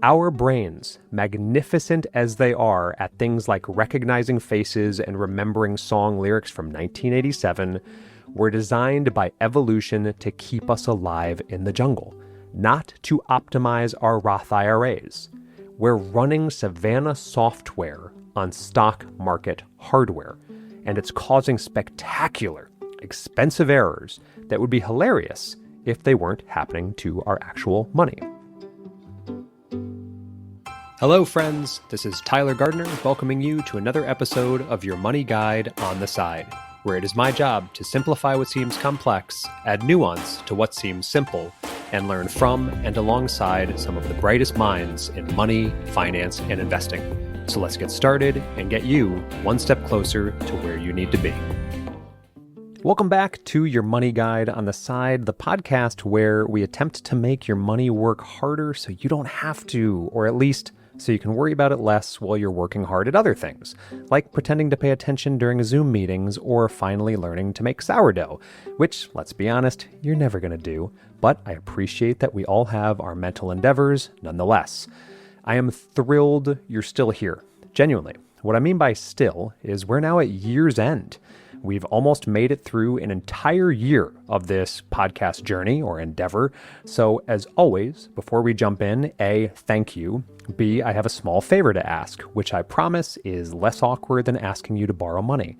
Our brains, magnificent as they are at things like recognizing faces and remembering song lyrics from 1987, were designed by evolution to keep us alive in the jungle, not to optimize our Roth IRAs. We're running Savannah software on stock market hardware, and it's causing spectacular, expensive errors that would be hilarious if they weren't happening to our actual money. Hello, friends. This is Tyler Gardner welcoming you to another episode of your Money Guide on the Side, where it is my job to simplify what seems complex, add nuance to what seems simple, and learn from and alongside some of the brightest minds in money, finance, and investing. So let's get started and get you one step closer to where you need to be. Welcome back to your Money Guide on the Side, the podcast where we attempt to make your money work harder so you don't have to, or at least so you can worry about it less while you're working hard at other things, like pretending to pay attention during Zoom meetings or finally learning to make sourdough, which, let's be honest, you're never going to do, but I appreciate that we all have our mental endeavors nonetheless. I am thrilled you're still here, genuinely. What I mean by still is we're now at year's end. We've almost made it through an entire year of this podcast journey or endeavor. So as always, before we jump in, A, thank you. B, I have a small favor to ask, which I promise is less awkward than asking you to borrow money.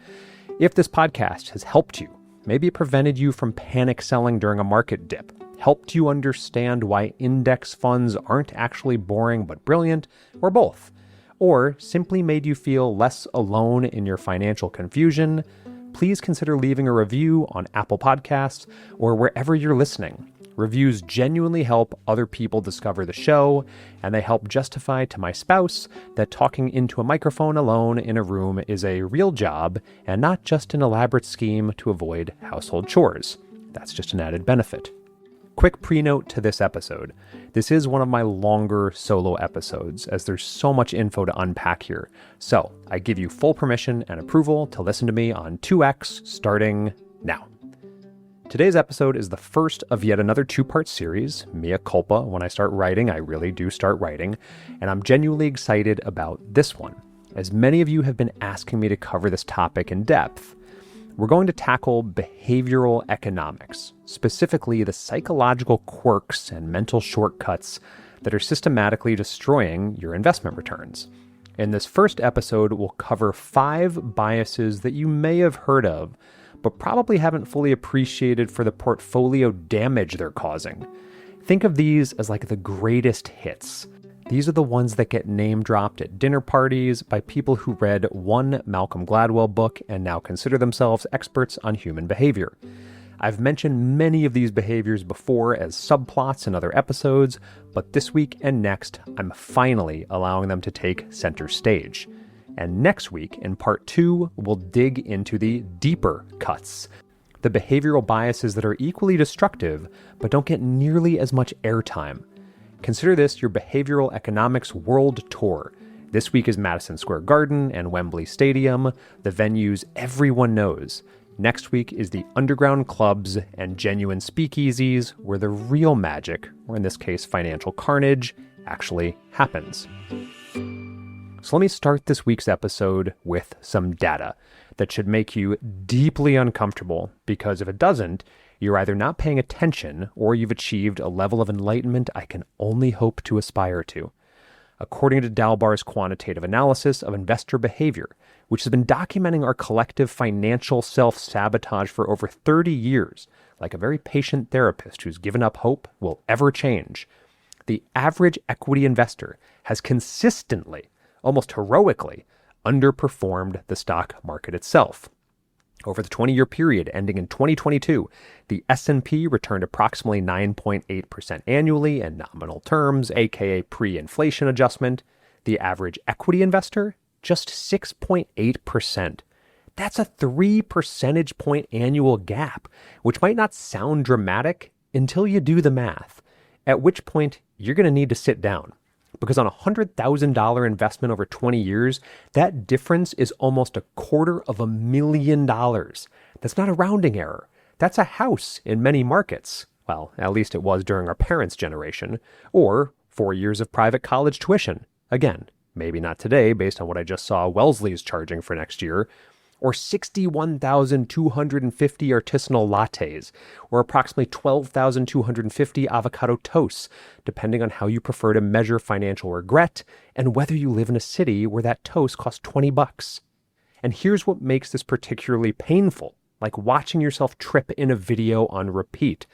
If this podcast has helped you, maybe it prevented you from panic selling during a market dip, helped you understand why index funds aren't actually boring but brilliant, or both, or simply made you feel less alone in your financial confusion, please consider leaving a review on Apple Podcasts or wherever you're listening. Reviews genuinely help other people discover the show, and they help justify to my spouse that talking into a microphone alone in a room is a real job and not just an elaborate scheme to avoid household chores. That's just an added benefit. Quick pre-note to this episode. This is one of my longer solo episodes, as there's so much info to unpack here. So I give you full permission and approval to listen to me on 2x starting now. Today's episode is the first of yet another two-part series. Mea culpa, when I start writing, I really do start writing, and I'm genuinely excited about this one. As many of you have been asking me to cover this topic in depth, we're going to tackle behavioral economics, specifically the psychological quirks and mental shortcuts that are systematically destroying your investment returns. In this first episode, we'll cover 5 biases that you may have heard of, but probably haven't fully appreciated for the portfolio damage they're causing. Think of these as like the greatest hits. These are the ones that get name-dropped at dinner parties by people who read one Malcolm Gladwell book and now consider themselves experts on human behavior. I've mentioned many of these behaviors before as subplots in other episodes, but this week and next, I'm finally allowing them to take center stage. And next week, in part 2, we'll dig into the deeper cuts, the behavioral biases that are equally destructive, but don't get nearly as much airtime. Consider this your behavioral economics world tour. This week is Madison Square Garden and Wembley Stadium, the venues everyone knows. Next week is the underground clubs and genuine speakeasies where the real magic, or in this case financial carnage, actually happens. So let me start this week's episode with some data that should make you deeply uncomfortable, because if it doesn't, you're either not paying attention or you've achieved a level of enlightenment I can only hope to aspire to. According to Dalbar's quantitative analysis of investor behavior, which has been documenting our collective financial self-sabotage for over 30 years, like a very patient therapist who's given up hope will ever change, the average equity investor has consistently, almost heroically, underperformed the stock market itself. Over the 20-year period ending in 2022, the S&P returned approximately 9.8% annually in nominal terms, aka pre-inflation adjustment. The average equity investor, just 6.8%. That's a 3 percentage point annual gap, which might not sound dramatic until you do the math, at which point you're going to need to sit down. Because on a $100,000 investment over 20 years, that difference is almost $250,000. That's not a rounding error. That's a house in many markets. Well, at least it was during our parents' generation. Or 4 years of private college tuition. Again, maybe not today based on what I just saw Wellesley's charging for next year, or 61,250 artisanal lattes, or approximately 12,250 avocado toasts, depending on how you prefer to measure financial regret and whether you live in a city where that toast costs $20. And here's what makes this particularly painful, like watching yourself trip in a video on repeat.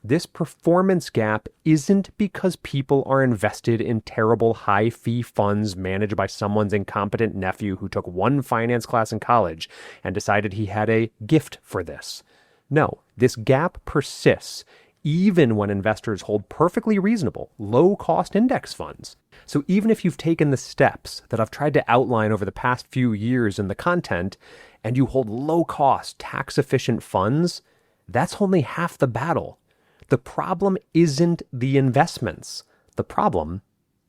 This performance gap isn't because people are invested in terrible high-fee funds managed by someone's incompetent nephew who took one finance class in college and decided he had a gift for this. No, this gap persists even when investors hold perfectly reasonable, low-cost index funds. So even if you've taken the steps that I've tried to outline over the past few years in the content, and you hold low-cost, tax-efficient funds, that's only half the battle. The problem isn't the investments. The problem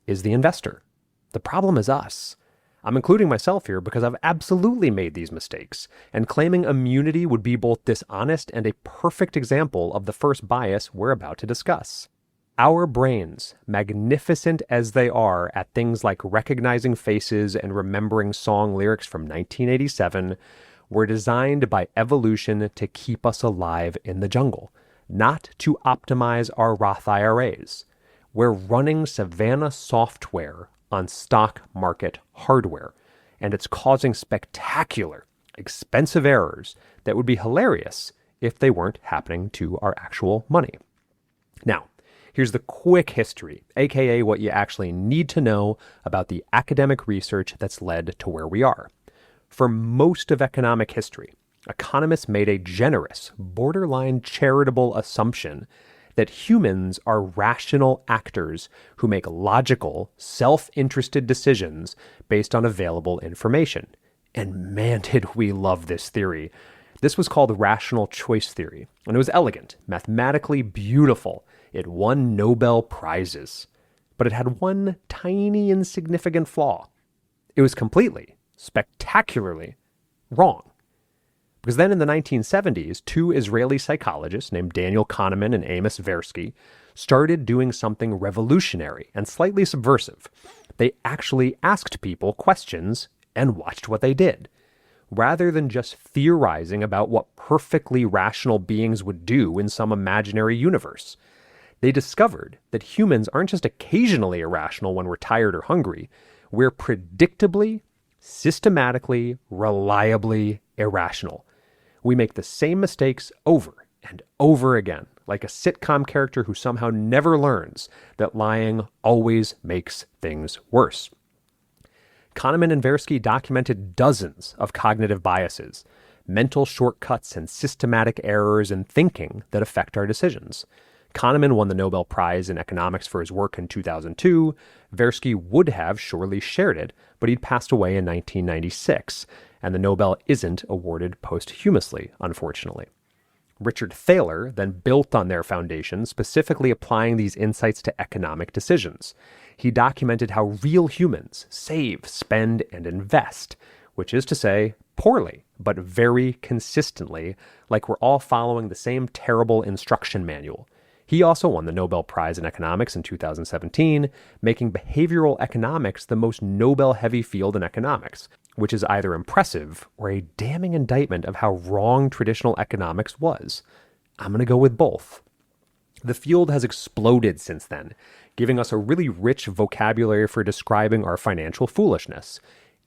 is the investor. The problem is us. I'm including myself here because I've absolutely made these mistakes, and claiming immunity would be both dishonest and a perfect example of the first bias we're about to discuss. Our brains, magnificent as they are at things like recognizing faces and remembering song lyrics from 1987, were designed by evolution to keep us alive in the jungle, not to optimize our Roth IRAs. We're running Savannah software on stock market hardware, and it's causing spectacular, expensive errors that would be hilarious if they weren't happening to our actual money. Now, here's the quick history, aka what you actually need to know about the academic research that's led to where we are. For most of economic history, economists made a generous, borderline charitable assumption that humans are rational actors who make logical, self-interested decisions based on available information. And man, did we love this theory. This was called rational choice theory, and it was elegant, mathematically beautiful. It won Nobel Prizes. But it had one tiny, insignificant flaw. It was completely, spectacularly wrong. Because then in the 1970s, two Israeli psychologists named Daniel Kahneman and Amos Tversky started doing something revolutionary and slightly subversive. They actually asked people questions and watched what they did. Rather than just theorizing about what perfectly rational beings would do in some imaginary universe, they discovered that humans aren't just occasionally irrational when we're tired or hungry. We're predictably, systematically, reliably irrational. We make the same mistakes over and over again, like a sitcom character who somehow never learns that lying always makes things worse. Kahneman and Tversky documented dozens of cognitive biases, mental shortcuts, and systematic errors in thinking that affect our decisions. Kahneman won the Nobel Prize in economics for his work in 2002. Tversky would have surely shared it, but he'd passed away in 1996, and the Nobel isn't awarded posthumously, unfortunately. Richard Thaler then built on their foundation, specifically applying these insights to economic decisions. He documented how real humans save, spend, and invest, which is to say, poorly, but very consistently, like we're all following the same terrible instruction manual. He also won the Nobel Prize in economics in 2017, making behavioral economics the most Nobel-heavy field in economics, which is either impressive or a damning indictment of how wrong traditional economics was. I'm going to go with both. The field has exploded since then, giving us a really rich vocabulary for describing our financial foolishness.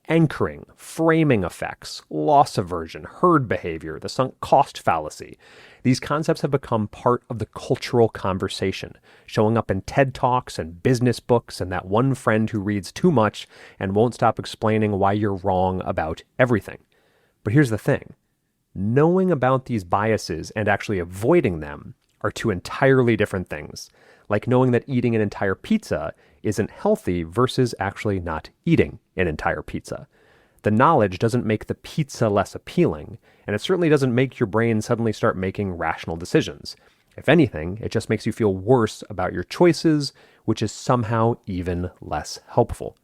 Anchoring, framing effects, loss aversion, herd behavior, the sunk cost fallacy. These concepts have become part of the cultural conversation, showing up in TED Talks and business books and that one friend who reads too much and won't stop explaining why you're wrong about everything. But here's the thing. Knowing about these biases and actually avoiding them are two entirely different things, like knowing that eating an entire pizza isn't healthy versus actually not eating an entire pizza. The knowledge doesn't make the pizza less appealing, and it certainly doesn't make your brain suddenly start making rational decisions. If anything, it just makes you feel worse about your choices, which is somehow even less helpful.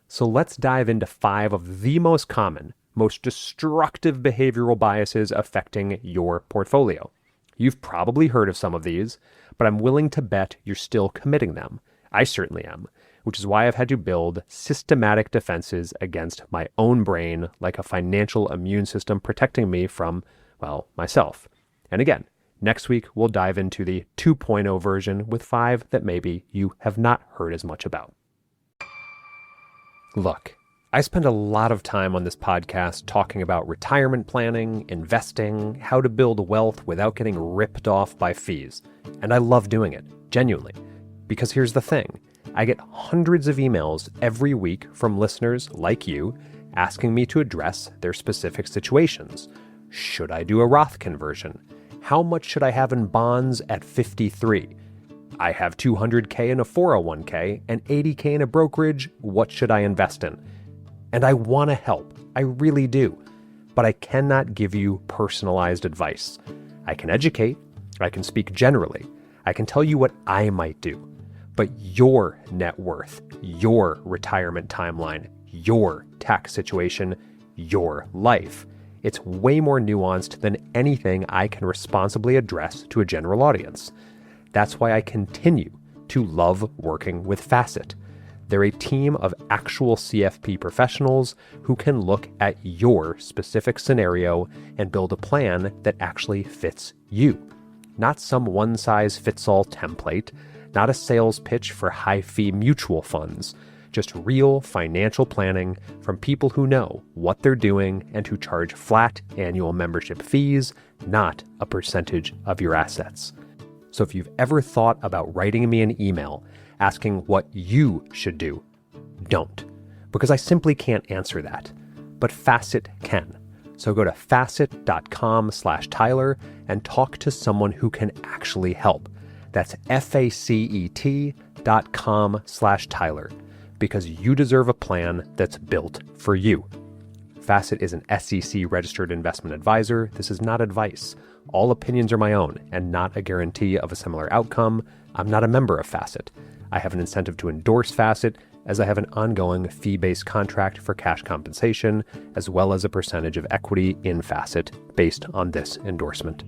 So let's dive into 5 of the most common, most destructive behavioral biases affecting your portfolio. You've probably heard of some of these, but I'm willing to bet you're still committing them. I certainly am, which is why I've had to build systematic defenses against my own brain, like a financial immune system protecting me from, well, myself. And again, next week we'll dive into the 2.0 version with 5 that maybe you have not heard as much about. Look, I spend a lot of time on this podcast talking about retirement planning, investing, how to build wealth without getting ripped off by fees. And I love doing it, genuinely. Because here's the thing. I get hundreds of emails every week from listeners like you asking me to address their specific situations. Should I do a Roth conversion? How much should I have in bonds at 53? I have $200K in a 401k and $80K in a brokerage. What should I invest in? And I want to help. I really do. But I cannot give you personalized advice. I can educate. I can speak generally. I can tell you what I might do. But your net worth, your retirement timeline, your tax situation, your life, it's way more nuanced than anything I can responsibly address to a general audience. That's why I continue to love working with Facet. They're a team of actual CFP professionals who can look at your specific scenario and build a plan that actually fits you. Not some one-size-fits-all template, not a sales pitch for high-fee mutual funds, just real financial planning from people who know what they're doing and who charge flat annual membership fees, not a percentage of your assets. So if you've ever thought about writing me an email asking what you should do, don't, because I simply can't answer that. But Facet can. So go to facet.com/Tyler and talk to someone who can actually help. That's facet.com/Tyler, because you deserve a plan that's built for you. Facet is an SEC registered investment advisor. This is not advice. All opinions are my own and not a guarantee of a similar outcome. I'm not a member of Facet. I have an incentive to endorse Facet, as I have an ongoing fee-based contract for cash compensation, as well as a percentage of equity in Facet based on this endorsement.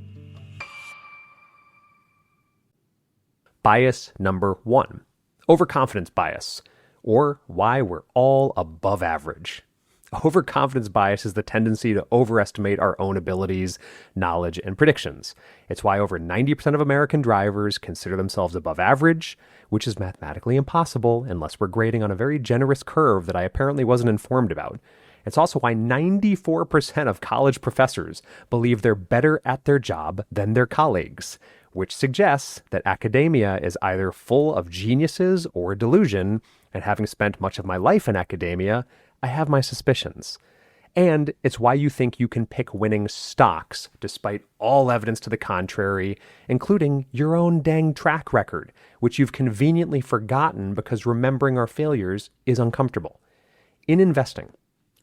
Bias number 1, overconfidence bias, or why we're all above average. Overconfidence bias is the tendency to overestimate our own abilities, knowledge, and predictions. It's why over 90% of American drivers consider themselves above average, which is mathematically impossible unless we're grading on a very generous curve that I apparently wasn't informed about. It's also why 94% of college professors believe they're better at their job than their colleagues, which suggests that academia is either full of geniuses or delusion, and having spent much of my life in academia, I have my suspicions. And it's why you think you can pick winning stocks despite all evidence to the contrary, including your own dang track record, which you've conveniently forgotten because remembering our failures is uncomfortable. In investing,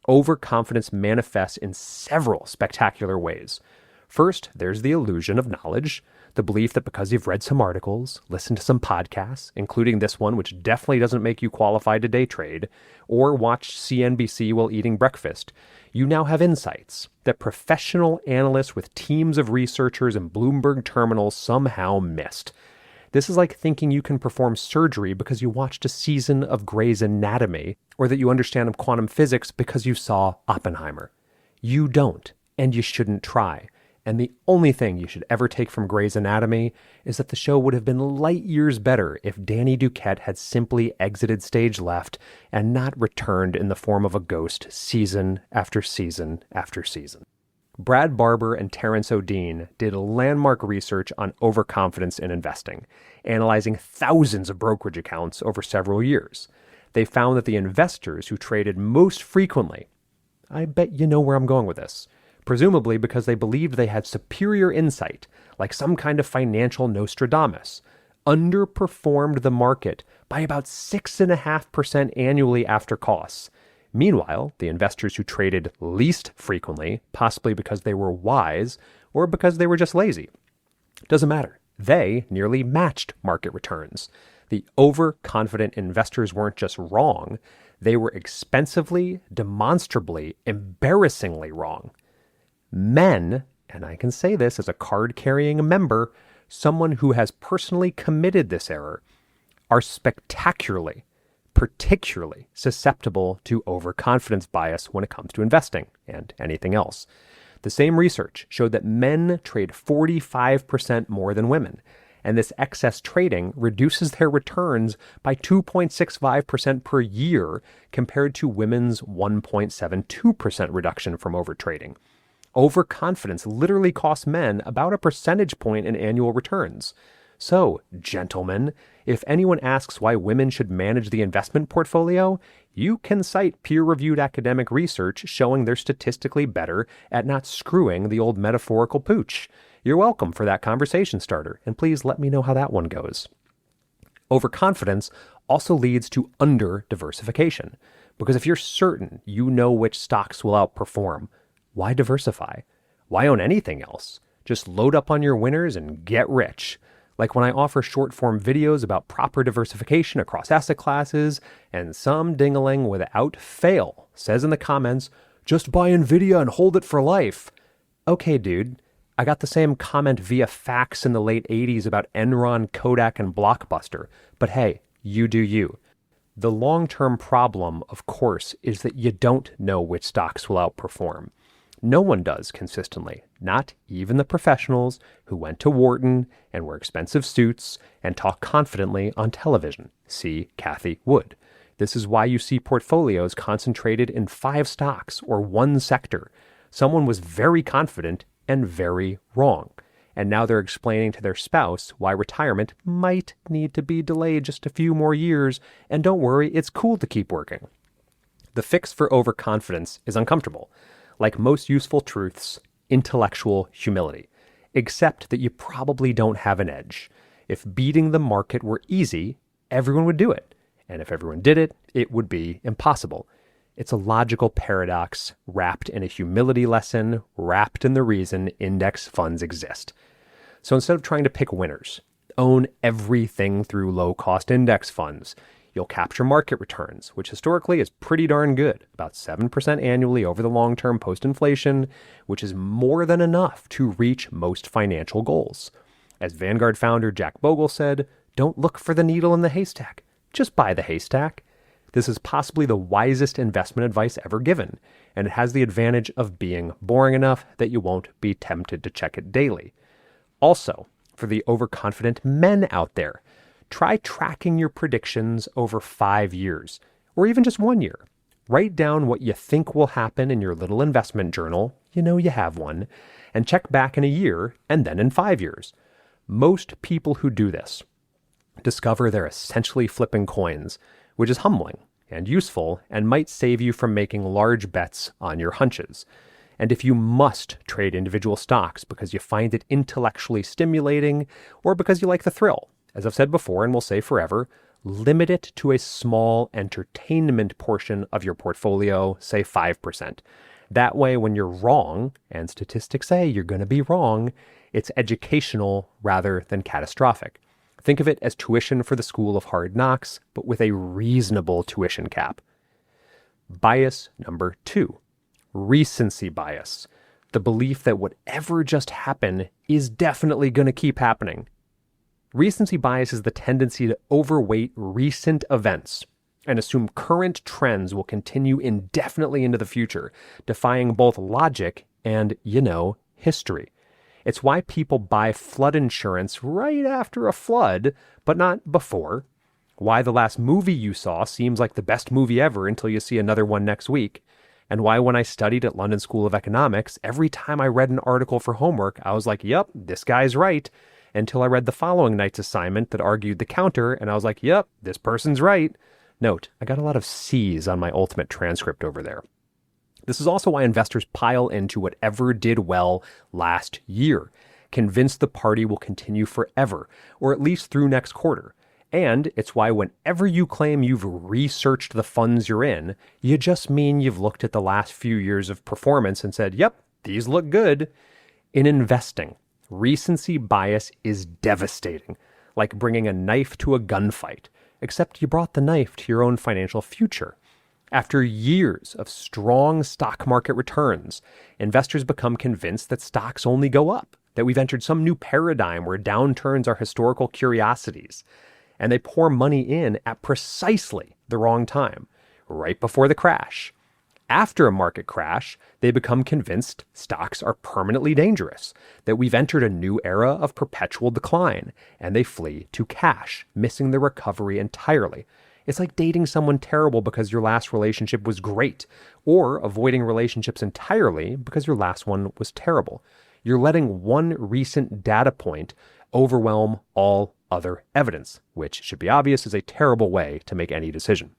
overconfidence manifests in several spectacular ways. First, there's the illusion of knowledge, the belief that because you've read some articles, listened to some podcasts, including this one, which definitely doesn't make you qualified to day trade, or watched CNBC while eating breakfast, you now have insights that professional analysts with teams of researchers and Bloomberg terminals somehow missed. This is like thinking you can perform surgery because you watched a season of Grey's Anatomy, or that you understand quantum physics because you saw Oppenheimer. You don't, and you shouldn't try. And the only thing you should ever take from Grey's Anatomy is that the show would have been light years better if Danny Duquette had simply exited stage left and not returned in the form of a ghost season after season after season. Brad Barber and Terrence O'Dean did landmark research on overconfidence in investing, analyzing thousands of brokerage accounts over several years. They found that the investors who traded most frequently, I bet you know where I'm going with this, presumably because they believed they had superior insight, like some kind of financial Nostradamus, underperformed the market by about 6.5% annually after costs. Meanwhile, the investors who traded least frequently, possibly because they were wise or because they were just lazy, doesn't matter. They nearly matched market returns. The overconfident investors weren't just wrong, they were expensively, demonstrably, embarrassingly wrong. Men, and I can say this as a card-carrying member, someone who has personally committed this error, are spectacularly, particularly susceptible to overconfidence bias when it comes to investing and anything else. The same research showed that men trade 45% more than women, and this excess trading reduces their returns by 2.65% per year compared to women's 1.72% reduction from overtrading. Overconfidence literally costs men about a percentage point in annual returns. So, gentlemen, if anyone asks why women should manage the investment portfolio, you can cite peer-reviewed academic research showing they're statistically better at not screwing the old metaphorical pooch. You're welcome for that conversation starter, and please let me know how that one goes. Overconfidence also leads to under-diversification, because if you're certain you know which stocks will outperform, why diversify? Why own anything else? Just load up on your winners and get rich. Like when I offer short-form videos about proper diversification across asset classes, and some dingaling without fail says in the comments, just buy NVIDIA and hold it for life. Okay, dude, I got the same comment via fax in the late 80s about Enron, Kodak, and Blockbuster. But hey, you do you. The long-term problem, of course, is that you don't know which stocks will outperform. No one does consistently, not even the professionals who went to Wharton and wear expensive suits and talk confidently on television. See Cathie Wood. This is why you see portfolios concentrated in 5 stocks or one sector. Someone was very confident and very wrong. And now they're explaining to their spouse why retirement might need to be delayed just a few more years, and don't worry, it's cool to keep working. The fix for overconfidence is uncomfortable. Like most useful truths, intellectual humility, except that you probably don't have an edge. If beating the market were easy, everyone would do it. And if everyone did it, it would be impossible. It's a logical paradox wrapped in a humility lesson, wrapped in the reason index funds exist. So instead of trying to pick winners, own everything through low-cost index funds. You'll capture market returns, which historically is pretty darn good, about 7% annually over the long term post-inflation, which is more than enough to reach most financial goals. As Vanguard founder Jack Bogle said, don't look for the needle in the haystack, just buy the haystack. This is possibly the wisest investment advice ever given, and it has the advantage of being boring enough that you won't be tempted to check it daily. Also, for the overconfident men out there, try tracking your predictions over 5 years, or even just 1 year. Write down what you think will happen in your little investment journal, you know you have one, and check back in a year and then in 5 years. Most people who do this discover they're essentially flipping coins, which is humbling and useful and might save you from making large bets on your hunches. And if you must trade individual stocks because you find it intellectually stimulating or because you like the thrill, as I've said before and will say forever, limit it to a small entertainment portion of your portfolio, say 5%. That way, when you're wrong, and statistics say you're going to be wrong, it's educational rather than catastrophic. Think of it as tuition for the School of Hard Knocks, but with a reasonable tuition cap. Bias number 2, recency bias. The belief that whatever just happened is definitely going to keep happening. Recency bias is the tendency to overweight recent events and assume current trends will continue indefinitely into the future, defying both logic and, history. It's why people buy flood insurance right after a flood, but not before. Why the last movie you saw seems like the best movie ever until you see another one next week. And why when I studied at London School of Economics, every time I read an article for homework, I was like, yep, this guy's right. Until I read the following night's assignment that argued the counter, and I was like, yep, this person's right. Note, I got a lot of C's on my ultimate transcript over there. This is also why investors pile into whatever did well last year, convinced the party will continue forever, or at least through next quarter. And it's why whenever you claim you've researched the funds you're in, you just mean you've looked at the last few years of performance and said, yep, these look good. In investing, recency bias is devastating, like bringing a knife to a gunfight, except you brought the knife to your own financial future. After years of strong stock market returns, investors become convinced that stocks only go up, that we've entered some new paradigm where downturns are historical curiosities. and they pour money in at precisely the wrong time, right before the crash. After a market crash, they become convinced stocks are permanently dangerous, that we've entered a new era of perpetual decline, and they flee to cash, missing the recovery entirely. It's like dating someone terrible because your last relationship was great, or avoiding relationships entirely because your last one was terrible. You're letting one recent data point overwhelm all other evidence, which should be obvious is a terrible way to make any decision.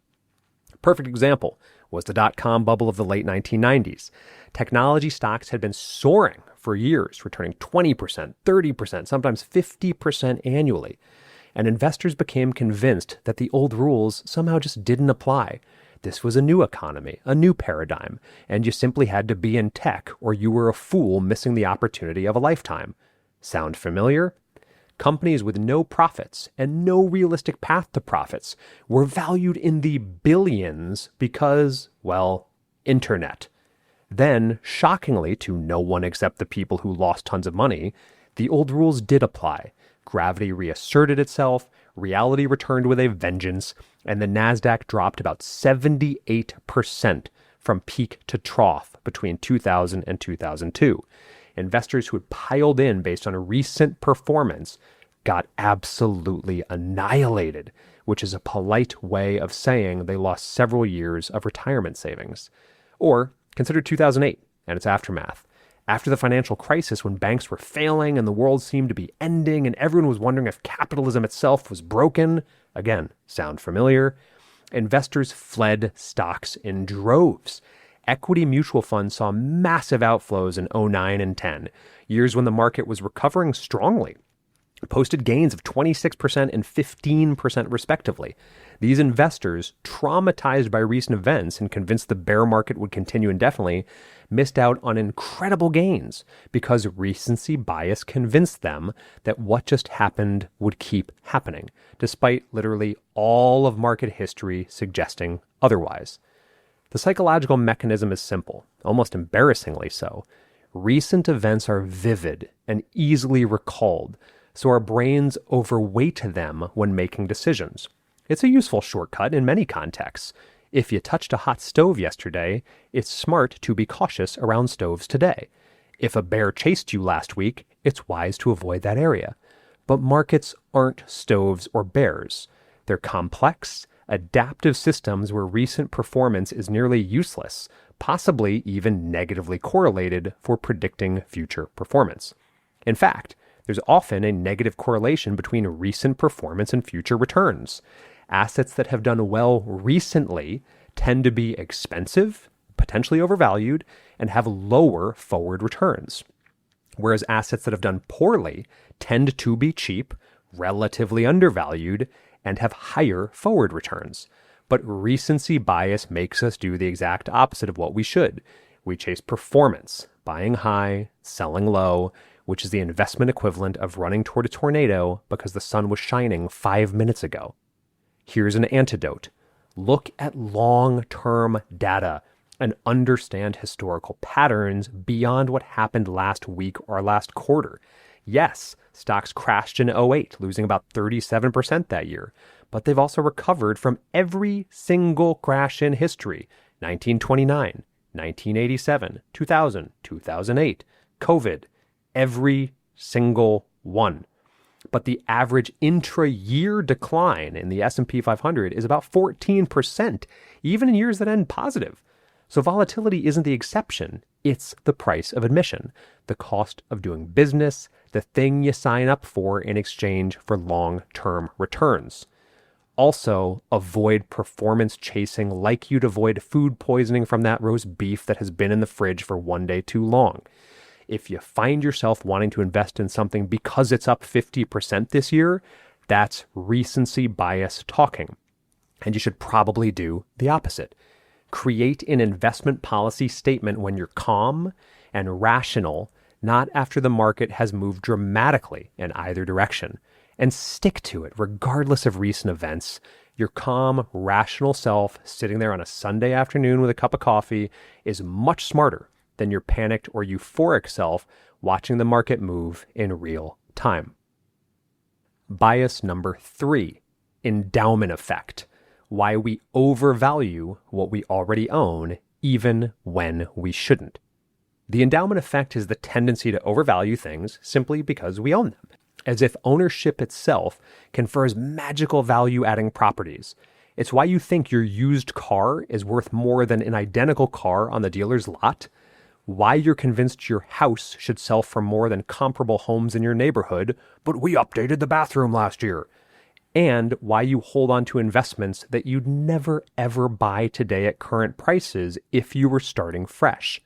Perfect example was the dot-com bubble of the late 1990s. Technology stocks had been soaring for years, returning 20%, 30%, sometimes 50% annually. And investors became convinced that the old rules somehow just didn't apply. This was a new economy, a new paradigm, and you simply had to be in tech or you were a fool missing the opportunity of a lifetime. Sound familiar? Companies with no profits and no realistic path to profits were valued in the billions because, well, internet. Then, shockingly to no one except the people who lost tons of money, the old rules did apply. Gravity reasserted itself, reality returned with a vengeance, and the Nasdaq dropped about 78% from peak to trough between 2000 and 2002. Investors who had piled in based on recent performance got absolutely annihilated, which is a polite way of saying they lost several years of retirement savings. Or consider 2008 and its aftermath. After the financial crisis, when banks were failing and the world seemed to be ending and everyone was wondering if capitalism itself was broken, again, sound familiar? Investors fled stocks in droves. Equity mutual funds saw massive outflows in 09 and 10, years when the market was recovering strongly, posted gains of 26% and 15% respectively. These investors, traumatized by recent events and convinced the bear market would continue indefinitely, missed out on incredible gains because recency bias convinced them that what just happened would keep happening, despite literally all of market history suggesting otherwise. The psychological mechanism is simple, almost embarrassingly so. Recent events are vivid and easily recalled, so our brains overweight them when making decisions. It's a useful shortcut in many contexts. If you touched a hot stove yesterday, it's smart to be cautious around stoves today. If a bear chased you last week, it's wise to avoid that area. But markets aren't stoves or bears. They're complex, adaptive systems where recent performance is nearly useless, possibly even negatively correlated for predicting future performance. In fact, there's often a negative correlation between recent performance and future returns. Assets that have done well recently tend to be expensive, potentially overvalued, and have lower forward returns. Whereas assets that have done poorly tend to be cheap, relatively undervalued, and have higher forward returns. But recency bias makes us do the exact opposite of what we should. We chase performance, buying high, selling low, which is the investment equivalent of running toward a tornado because the sun was shining 5 minutes ago. Here's an antidote. Look at long-term data and understand historical patterns beyond what happened last week or last quarter. Yes, stocks crashed in 08, losing about 37% that year, but they've also recovered from every single crash in history. 1929, 1987, 2000, 2008, COVID, every single one. But the average intra-year decline in the S&P 500 is about 14%, even in years that end positive. So volatility isn't the exception, it's the price of admission, the cost of doing business, the thing you sign up for in exchange for long-term returns. Also, avoid performance chasing like you'd avoid food poisoning from that roast beef that has been in the fridge for one day too long. If you find yourself wanting to invest in something because it's up 50% this year, that's recency bias talking. And you should probably do the opposite. Create an investment policy statement when you're calm and rational, not after the market has moved dramatically in either direction. And stick to it regardless of recent events. Your calm, rational self sitting there on a Sunday afternoon with a cup of coffee is much smarter than your panicked or euphoric self watching the market move in real time. Bias number 3, endowment effect, why we overvalue what we already own even when we shouldn't. The endowment effect is the tendency to overvalue things simply because we own them, as if ownership itself confers magical value-adding properties. It's why you think your used car is worth more than an identical car on the dealer's lot, why you're convinced your house should sell for more than comparable homes in your neighborhood, but we updated the bathroom last year, and why you hold on to investments that you'd never ever buy today at current prices if you were starting fresh.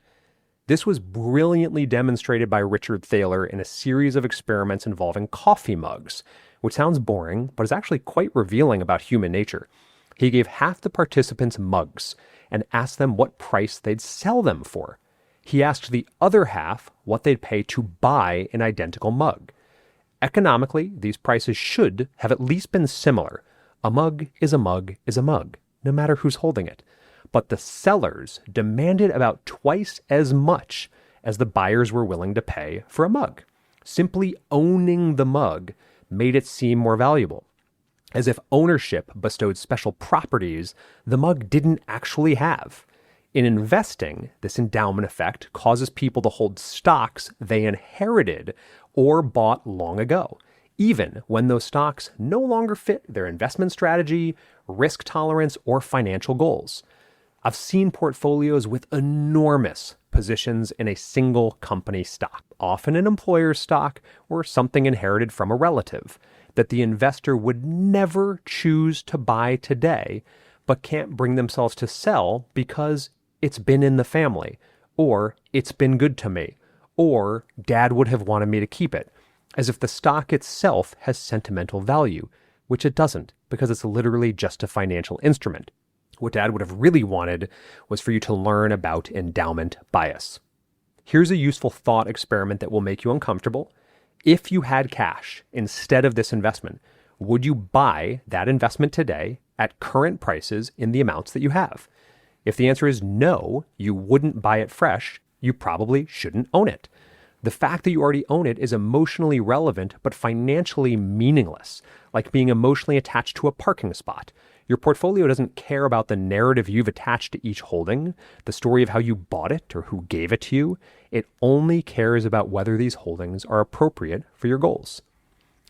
This was brilliantly demonstrated by Richard Thaler in a series of experiments involving coffee mugs, which sounds boring, but is actually quite revealing about human nature. He gave half the participants mugs and asked them what price they'd sell them for. He asked the other half what they'd pay to buy an identical mug. Economically, these prices should have at least been similar. A mug is a mug is a mug, no matter who's holding it. But the sellers demanded about twice as much as the buyers were willing to pay for a mug. Simply owning the mug made it seem more valuable, as if ownership bestowed special properties the mug didn't actually have. In investing, this endowment effect causes people to hold stocks they inherited or bought long ago, even when those stocks no longer fit their investment strategy, risk tolerance, or financial goals. I've seen portfolios with enormous positions in a single company stock, often an employer's stock or something inherited from a relative, that the investor would never choose to buy today, but can't bring themselves to sell because it's been in the family, or it's been good to me, or dad would have wanted me to keep it, as if the stock itself has sentimental value, which it doesn't, because it's literally just a financial instrument. What dad would have really wanted was for you to learn about endowment bias. Here's a useful thought experiment that will make you uncomfortable. If you had cash instead of this investment, would you buy that investment today at current prices in the amounts that you have? If the answer is no, you wouldn't buy it fresh, you probably shouldn't own it. The fact that you already own it is emotionally relevant but financially meaningless, like being emotionally attached to a parking spot. Your portfolio doesn't care about the narrative you've attached to each holding, the story of how you bought it or who gave it to you. It only cares about whether these holdings are appropriate for your goals.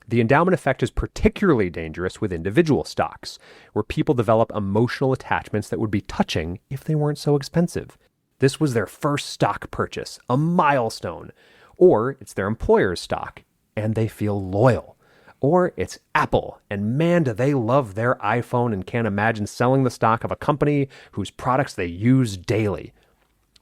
The endowment effect is particularly dangerous with individual stocks, where people develop emotional attachments that would be touching if they weren't so expensive. This was their first stock purchase, a milestone. Or it's their employer's stock, and they feel loyal. Or it's Apple, and man, do they love their iPhone and can't imagine selling the stock of a company whose products they use daily.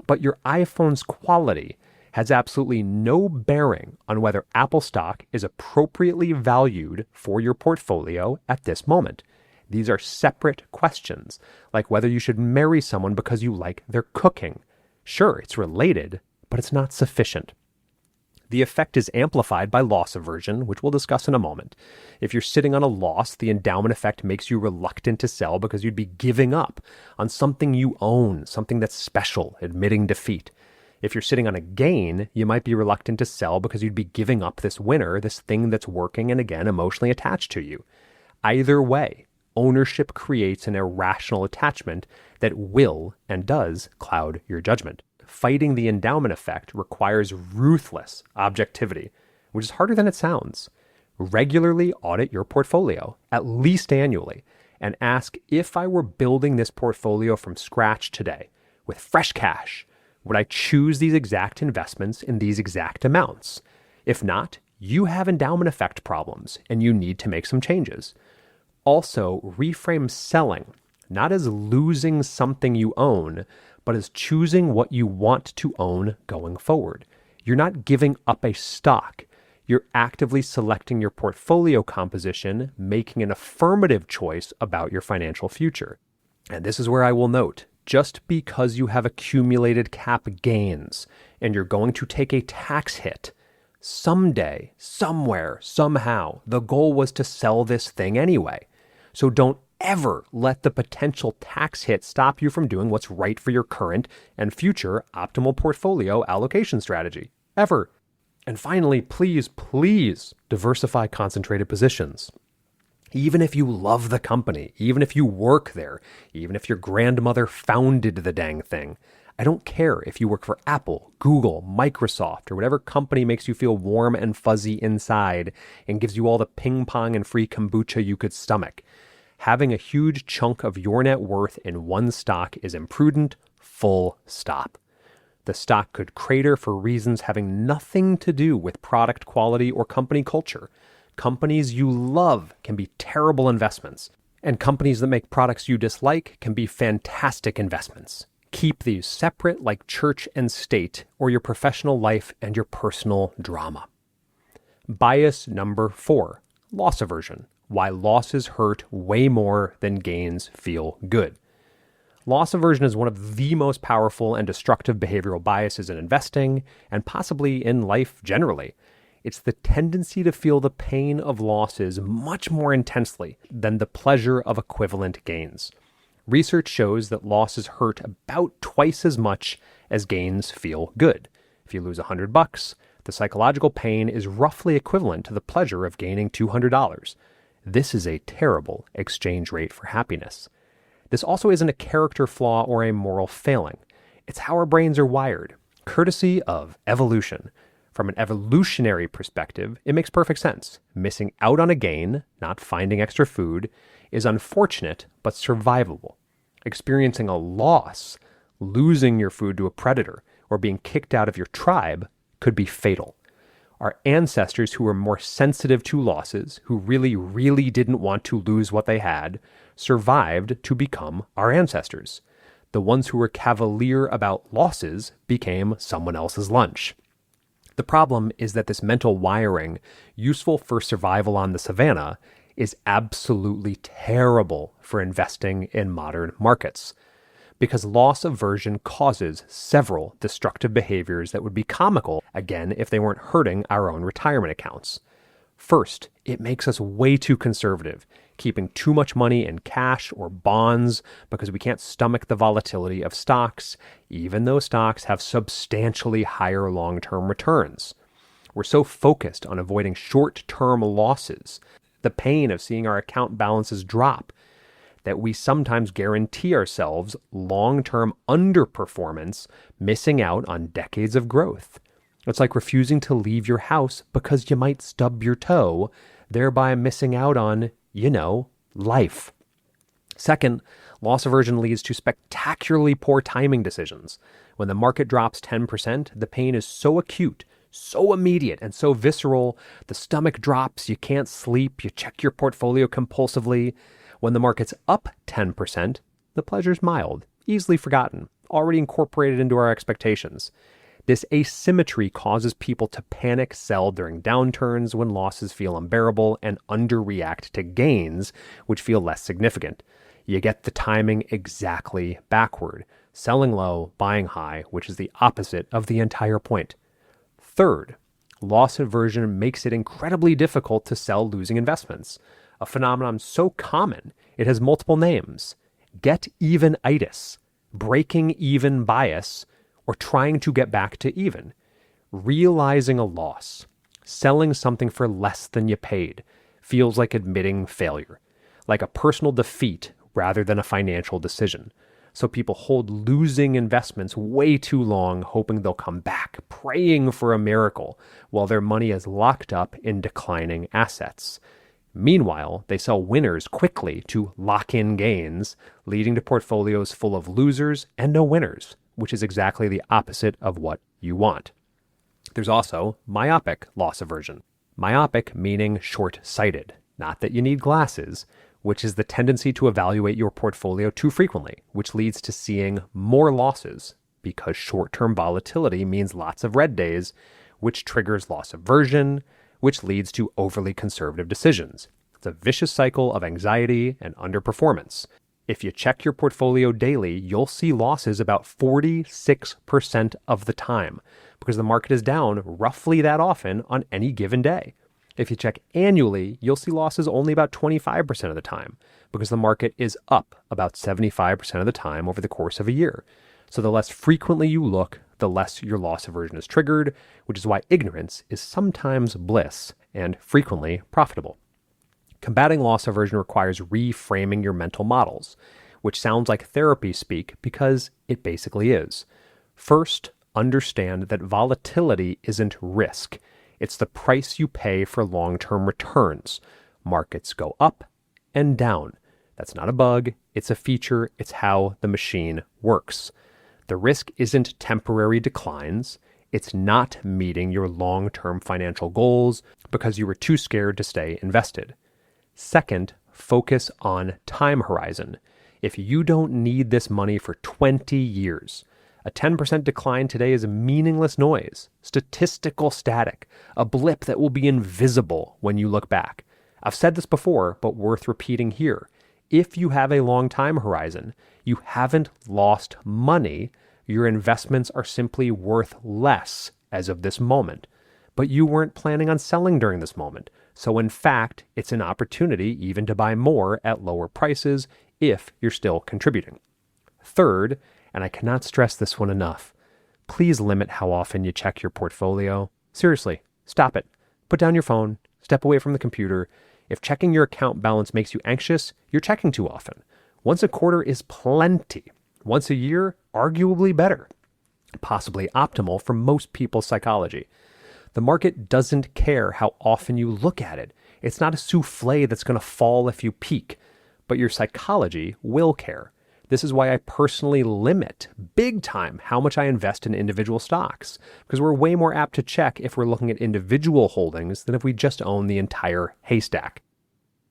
But your iPhone's quality has absolutely no bearing on whether Apple stock is appropriately valued for your portfolio at this moment. These are separate questions, like whether you should marry someone because you like their cooking. Sure, it's related, but it's not sufficient. The effect is amplified by loss aversion, which we'll discuss in a moment. If you're sitting on a loss, the endowment effect makes you reluctant to sell because you'd be giving up on something you own, something that's special, admitting defeat. If you're sitting on a gain, you might be reluctant to sell because you'd be giving up this winner, this thing that's working and again emotionally attached to you. Either way, ownership creates an irrational attachment that will and does cloud your judgment. Fighting the endowment effect requires ruthless objectivity, which is harder than it sounds. Regularly audit your portfolio, at least annually, and ask, if I were building this portfolio from scratch today with fresh cash, would I choose these exact investments in these exact amounts? If not, you have endowment effect problems and you need to make some changes. Also, reframe selling, not as losing something you own, but as choosing what you want to own going forward. You're not giving up a stock. You're actively selecting your portfolio composition, making an affirmative choice about your financial future. And this is where I will note, just because you have accumulated cap gains and you're going to take a tax hit, someday, somewhere, somehow, the goal was to sell this thing anyway. So don't ever let the potential tax hit stop you from doing what's right for your current and future optimal portfolio allocation strategy. Ever. And finally, please diversify concentrated positions. Even if you love the company, even if you work there, even if your grandmother founded the dang thing, I don't care if you work for Apple, Google, Microsoft, or whatever company makes you feel warm and fuzzy inside and gives you all the ping pong and free kombucha you could stomach. Having a huge chunk of your net worth in one stock is imprudent, full stop. The stock could crater for reasons having nothing to do with product quality or company culture. Companies you love can be terrible investments, and companies that make products you dislike can be fantastic investments. Keep these separate like church and state, or your professional life and your personal drama. Bias number 4, loss aversion. Why losses hurt way more than gains feel good. Loss aversion is one of the most powerful and destructive behavioral biases in investing, and possibly in life generally. It's the tendency to feel the pain of losses much more intensely than the pleasure of equivalent gains. Research shows that losses hurt about twice as much as gains feel good. If you lose $100, the psychological pain is roughly equivalent to the pleasure of gaining $200. This is a terrible exchange rate for happiness. This also isn't a character flaw or a moral failing. It's how our brains are wired, courtesy of evolution. From an evolutionary perspective, it makes perfect sense. Missing out on a gain, not finding extra food, is unfortunate but survivable. Experiencing a loss, losing your food to a predator, or being kicked out of your tribe could be fatal. Our ancestors who were more sensitive to losses, who really, really didn't want to lose what they had, survived to become our ancestors. The ones who were cavalier about losses became someone else's lunch. The problem is that this mental wiring, useful for survival on the savannah, is absolutely terrible for investing in modern markets, because loss aversion causes several destructive behaviors that would be comical, again, if they weren't hurting our own retirement accounts. First, it makes us way too conservative, keeping too much money in cash or bonds because we can't stomach the volatility of stocks, even though stocks have substantially higher long-term returns. We're so focused on avoiding short-term losses, the pain of seeing our account balances drop, that we sometimes guarantee ourselves long-term underperformance, missing out on decades of growth. It's like refusing to leave your house because you might stub your toe, thereby missing out on, life. Second, loss aversion leads to spectacularly poor timing decisions. When the market drops 10%, the pain is so acute, so immediate, and so visceral, the stomach drops, you can't sleep, you check your portfolio compulsively. When the market's up 10%, the pleasure's mild, easily forgotten, already incorporated into our expectations. This asymmetry causes people to panic sell during downturns when losses feel unbearable and underreact to gains, which feel less significant. You get the timing exactly backward, selling low, buying high, which is the opposite of the entire point. Third, loss aversion makes it incredibly difficult to sell losing investments, a phenomenon so common it has multiple names: get-even-itis, breaking even bias, or trying to get back to even. Realizing a loss, selling something for less than you paid, feels like admitting failure, like a personal defeat rather than a financial decision. So people hold losing investments way too long, hoping they'll come back, praying for a miracle, while their money is locked up in declining assets. Meanwhile, they sell winners quickly to lock in gains, leading to portfolios full of losers and no winners, which is exactly the opposite of what you want. There's also myopic loss aversion. Myopic meaning short-sighted, not that you need glasses, which is the tendency to evaluate your portfolio too frequently, which leads to seeing more losses because short-term volatility means lots of red days, which triggers loss aversion, which leads to overly conservative decisions. It's a vicious cycle of anxiety and underperformance. If you check your portfolio daily, you'll see losses about 46% of the time because the market is down roughly that often on any given day. If you check annually, you'll see losses only about 25% of the time because the market is up about 75% of the time over the course of a year. So the less frequently you look, the less your loss aversion is triggered, which is why ignorance is sometimes bliss and frequently profitable. Combating loss aversion requires reframing your mental models, which sounds like therapy speak because it basically is. First, understand that volatility isn't risk. It's the price you pay for long-term returns. Markets go up and down. That's not a bug, it's a feature, it's how the machine works. The risk isn't temporary declines. It's not meeting your long-term financial goals because you were too scared to stay invested. Second, focus on time horizon. If you don't need this money for 20 years, a 10% decline today is a meaningless noise, statistical static, a blip that will be invisible when you look back. I've said this before, but worth repeating here. If you have a long time horizon, you haven't lost money. Your investments are simply worth less as of this moment. But you weren't planning on selling during this moment. So in fact, it's an opportunity even to buy more at lower prices if you're still contributing. Third, and I cannot stress this one enough, please limit how often you check your portfolio. Seriously, stop it. Put down your phone, step away from the computer. If checking your account balance makes you anxious, you're checking too often. Once a quarter is plenty. Once a year, arguably better. Possibly optimal for most people's psychology. The market doesn't care how often you look at it. It's not a souffle that's going to fall if you peak, but your psychology will care. This is why I personally limit big time how much I invest in individual stocks, because we're way more apt to check if we're looking at individual holdings than if we just own the entire haystack.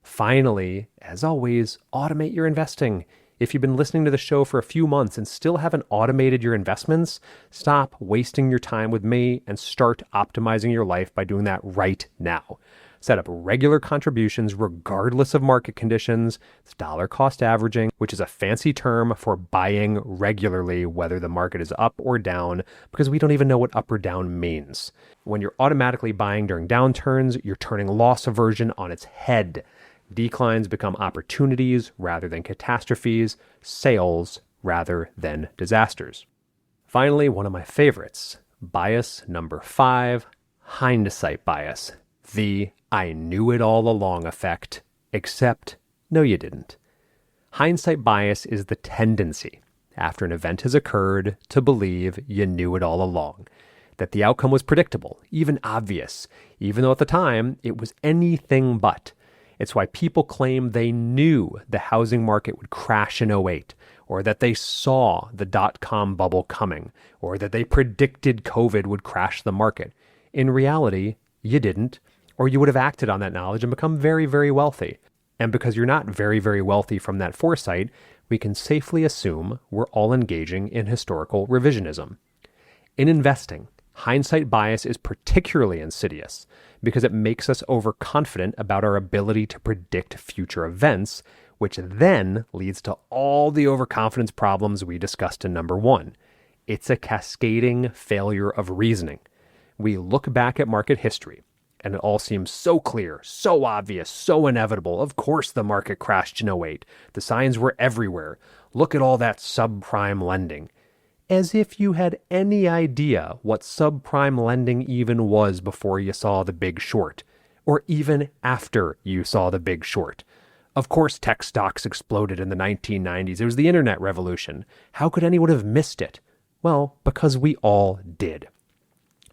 Finally, as always, automate your investing. If you've been listening to the show for a few months and still haven't automated your investments, stop wasting your time with me and start optimizing your life by doing that right now. Set up regular contributions regardless of market conditions. It's dollar cost averaging, which is a fancy term for buying regularly whether the market is up or down, because we don't even know what up or down means. When you're automatically buying during downturns, you're turning loss aversion on its head. Declines become opportunities rather than catastrophes, sales rather than disasters. Finally, one of my favorites, bias number 5, hindsight bias. The I knew it all along effect, except no you didn't. Hindsight bias is the tendency, after an event has occurred, to believe you knew it all along, that the outcome was predictable, even obvious, even though at the time it was anything but. It's why people claim they knew the housing market would crash in '08, or that they saw the dot-com bubble coming, or that they predicted COVID would crash the market. In reality, you didn't, or you would have acted on that knowledge and become very, very wealthy. And because you're not very, very wealthy from that foresight, we can safely assume we're all engaging in historical revisionism. In investing, hindsight bias is particularly insidious because it makes us overconfident about our ability to predict future events, which then leads to all the overconfidence problems we discussed in number 1. It's a cascading failure of reasoning. We look back at market history, and it all seems so clear, so obvious, so inevitable. Of course the market crashed in '08. The signs were everywhere. Look at all that subprime lending. As if you had any idea what subprime lending even was before you saw The Big Short, or even after you saw The Big Short. Of course tech stocks exploded in the 1990s. It was the internet revolution. How could anyone have missed it? Well, because we all did.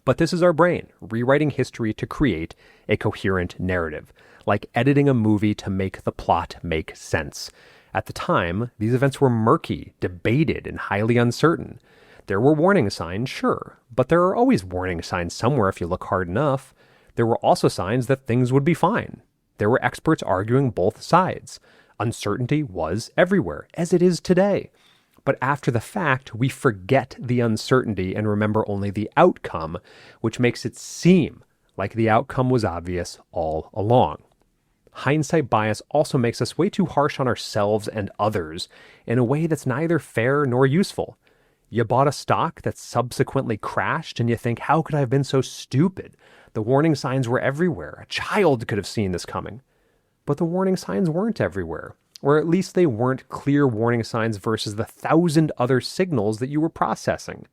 But this is our brain, rewriting history to create a coherent narrative, like editing a movie to make the plot make sense. At the time, these events were murky, debated, and highly uncertain. There were warning signs, sure, but there are always warning signs somewhere if you look hard enough. There were also signs that things would be fine. There were experts arguing both sides. Uncertainty was everywhere, as it is today. But after the fact, we forget the uncertainty and remember only the outcome, which makes it seem like the outcome was obvious all along. Hindsight bias also makes us way too harsh on ourselves and others in a way that's neither fair nor useful. You bought a stock that subsequently crashed and you think, how could I have been so stupid? The warning signs were everywhere. A child could have seen this coming. But the warning signs weren't everywhere, or at least they weren't clear warning signs versus the 1,000 other signals that you were processing.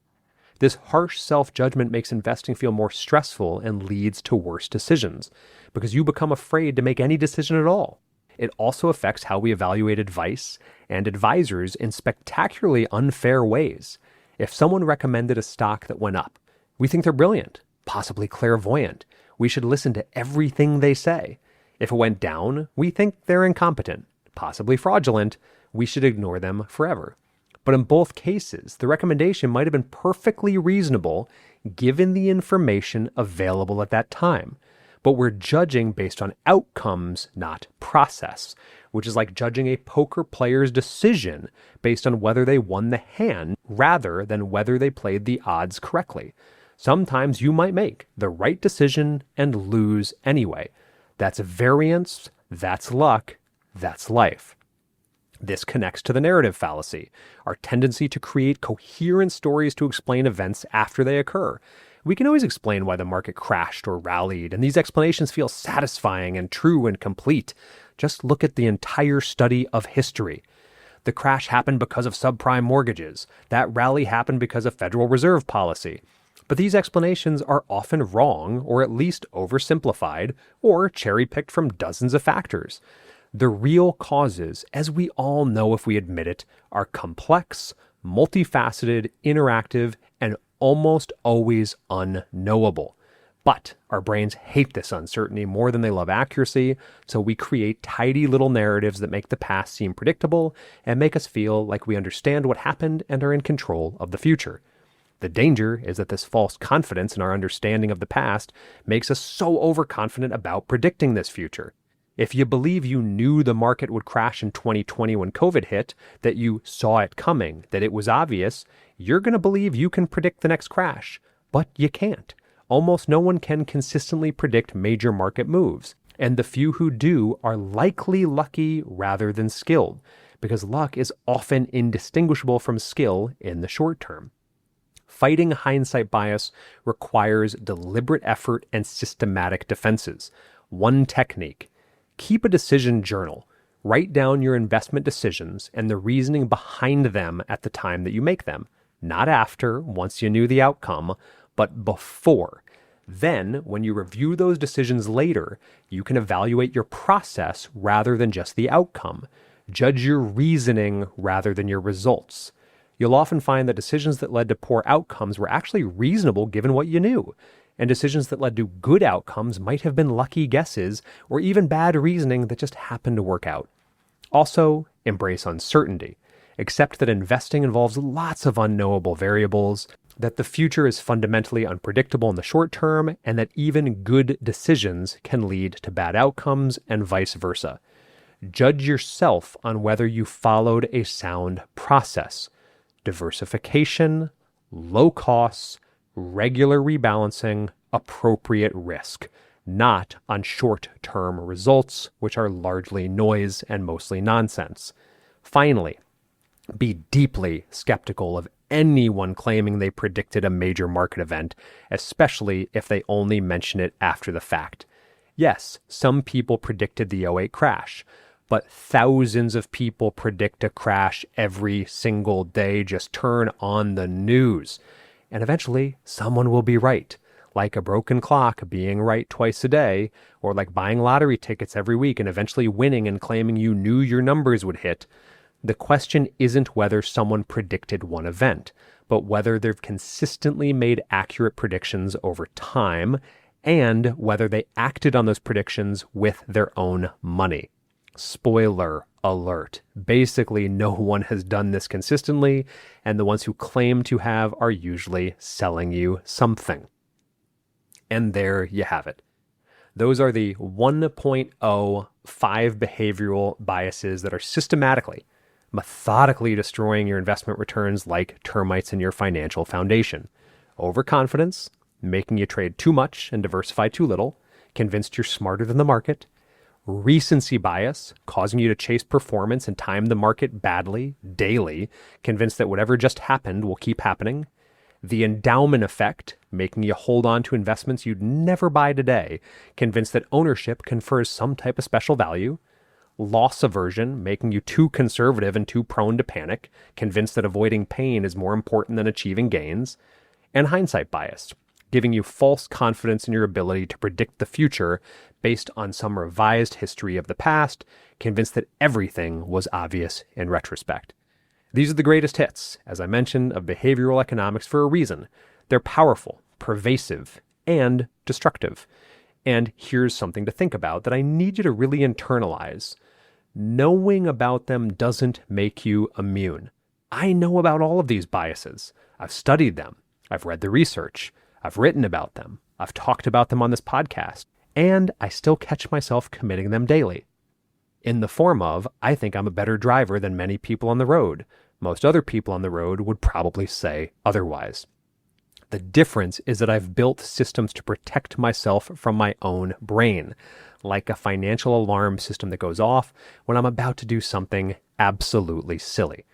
This harsh self-judgment makes investing feel more stressful and leads to worse decisions because you become afraid to make any decision at all. It also affects how we evaluate advice and advisors in spectacularly unfair ways. If someone recommended a stock that went up, we think they're brilliant, possibly clairvoyant. We should listen to everything they say. If it went down, we think they're incompetent, possibly fraudulent. We should ignore them forever. But in both cases, the recommendation might have been perfectly reasonable given the information available at that time. But we're judging based on outcomes, not process, which is like judging a poker player's decision based on whether they won the hand rather than whether they played the odds correctly. Sometimes you might make the right decision and lose anyway. That's variance, that's luck, that's life. This connects to the narrative fallacy, our tendency to create coherent stories to explain events after they occur. We can always explain why the market crashed or rallied, and these explanations feel satisfying and true and complete. Just look at the entire study of history. The crash happened because of subprime mortgages. That rally happened because of Federal Reserve policy. But these explanations are often wrong, or at least oversimplified, or cherry-picked from dozens of factors. The real causes, as we all know if we admit it, are complex, multifaceted, interactive, and almost always unknowable. But our brains hate this uncertainty more than they love accuracy, so we create tidy little narratives that make the past seem predictable and make us feel like we understand what happened and are in control of the future. The danger is that this false confidence in our understanding of the past makes us so overconfident about predicting this future. If you believe you knew the market would crash in 2020 when COVID hit, that you saw it coming, that it was obvious, you're going to believe you can predict the next crash. But you can't. Almost no one can consistently predict major market moves, and the few who do are likely lucky rather than skilled, because luck is often indistinguishable from skill in the short term. Fighting hindsight bias requires deliberate effort and systematic defenses. One technique: keep a decision journal. Write down your investment decisions and the reasoning behind them at the time that you make them. Not after, once you knew the outcome, but before. Then, when you review those decisions later, you can evaluate your process rather than just the outcome. Judge your reasoning rather than your results. You'll often find that decisions that led to poor outcomes were actually reasonable given what you knew. And decisions that led to good outcomes might have been lucky guesses or even bad reasoning that just happened to work out. Also, embrace uncertainty. Accept that investing involves lots of unknowable variables, that the future is fundamentally unpredictable in the short term, and that even good decisions can lead to bad outcomes and vice versa. Judge yourself on whether you followed a sound process. Diversification, low costs, regular rebalancing, appropriate risk, not on short-term results, which are largely noise and mostly nonsense. Finally, be deeply skeptical of anyone claiming they predicted a major market event, especially if they only mention it after the fact. Yes, some people predicted the '08 crash, but thousands of people predict a crash every single day. Just turn on the news. And eventually, someone will be right. Like a broken clock being right twice a day, or like buying lottery tickets every week and eventually winning and claiming you knew your numbers would hit. The question isn't whether someone predicted one event, but whether they've consistently made accurate predictions over time, and whether they acted on those predictions with their own money. Spoiler alert. Basically, no one has done this consistently, and the ones who claim to have are usually selling you something. And there you have it. Those are the 1.0 5 behavioral biases that are systematically, methodically destroying your investment returns like termites in your financial foundation. Overconfidence, making you trade too much and diversify too little, convinced you're smarter than the market. Recency bias, causing you to chase performance and time the market badly, daily, convinced that whatever just happened will keep happening. The endowment effect, making you hold on to investments you'd never buy today, convinced that ownership confers some type of special value. Loss aversion, making you too conservative and too prone to panic, convinced that avoiding pain is more important than achieving gains. and hindsight bias, giving you false confidence in your ability to predict the future based on some revised history of the past, convinced that everything was obvious in retrospect. These are the greatest hits, as I mentioned, of behavioral economics for a reason. They're powerful, pervasive, and destructive. And here's something to think about that I need you to really internalize. Knowing about them doesn't make you immune. I know about all of these biases. I've studied them. I've read the research. I've written about them. I've talked about them on this podcast. And I still catch myself committing them daily. In the form of, I think I'm a better driver than many people on the road. Most other people on the road would probably say otherwise. The difference is that I've built systems to protect myself from my own brain, like a financial alarm system that goes off when I'm about to do something absolutely silly.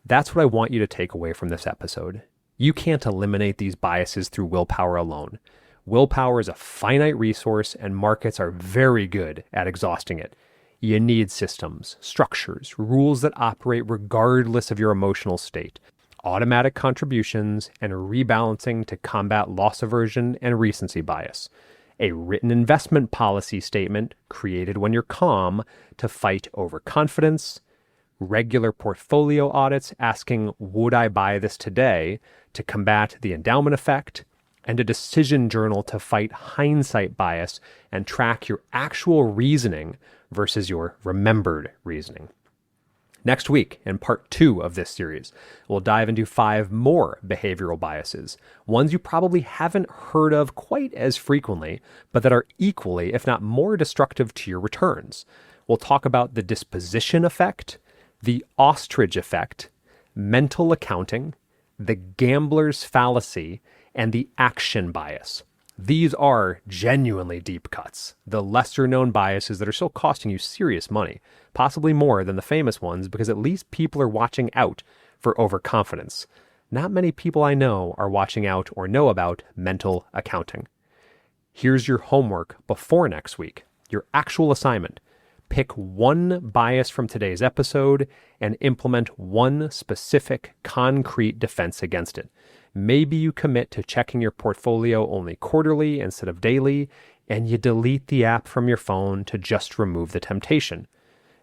That's what I want you to take away from this episode. You can't eliminate these biases through willpower alone. Willpower is a finite resource, and markets are very good at exhausting it. You need systems, structures, rules that operate regardless of your emotional state, automatic contributions, and rebalancing to combat loss aversion and recency bias. A written investment policy statement created when you're calm to fight overconfidence, regular portfolio audits asking, would I buy this today, to combat the endowment effect, and a decision journal to fight hindsight bias and track your actual reasoning versus your remembered reasoning. Next week, in part 2 of this series, we'll dive into 5 more behavioral biases, ones you probably haven't heard of quite as frequently, but that are equally, if not more destructive to your returns. We'll talk about the disposition effect, the ostrich effect, mental accounting, the gambler's fallacy, and the action bias. These are genuinely deep cuts, the lesser known biases that are still costing you serious money, possibly more than the famous ones, because at least people are watching out for overconfidence. Not many people I know are watching out or know about mental accounting. Here's your homework before next week, your actual assignment. Pick one bias from today's episode and implement one specific, concrete defense against it. Maybe you commit to checking your portfolio only quarterly instead of daily, and you delete the app from your phone to just remove the temptation.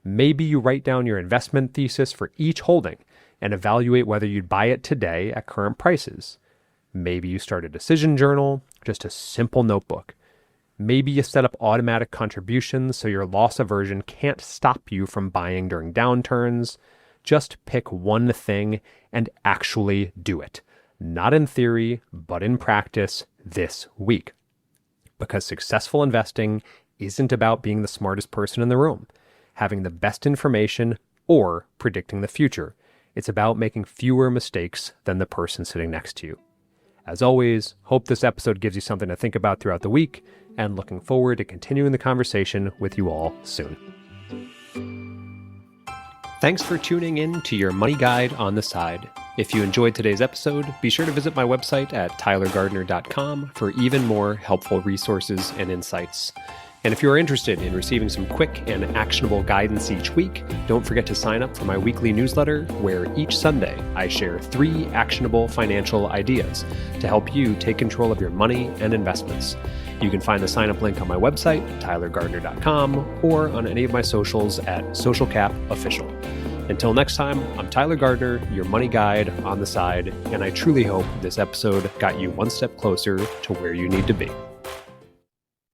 Maybe you write down your investment thesis for each holding and evaluate whether you'd buy it today at current prices. Maybe you start a decision journal, just a simple notebook. Maybe you set up automatic contributions so your loss aversion can't stop you from buying during downturns. Just pick one thing and actually do it. Not in theory, but in practice this week. Because successful investing isn't about being the smartest person in the room, having the best information, or predicting the future. It's about making fewer mistakes than the person sitting next to you. As always, hope this episode gives you something to think about throughout the week, and looking forward to continuing the conversation with you all soon. Thanks for tuning in to your Money Guide on the Side. If you enjoyed today's episode, be sure to visit my website at tylergardner.com for even more helpful resources and insights. And if you are interested in receiving some quick and actionable guidance each week, don't forget to sign up for my weekly newsletter, where each Sunday I share 3 actionable financial ideas to help you take control of your money and investments. You can find the sign-up link on my website, tylergardner.com, or on any of my socials at socialcapofficial. Until next time, I'm Tyler Gardner, your money guide on the side, and I truly hope this episode got you one step closer to where you need to be.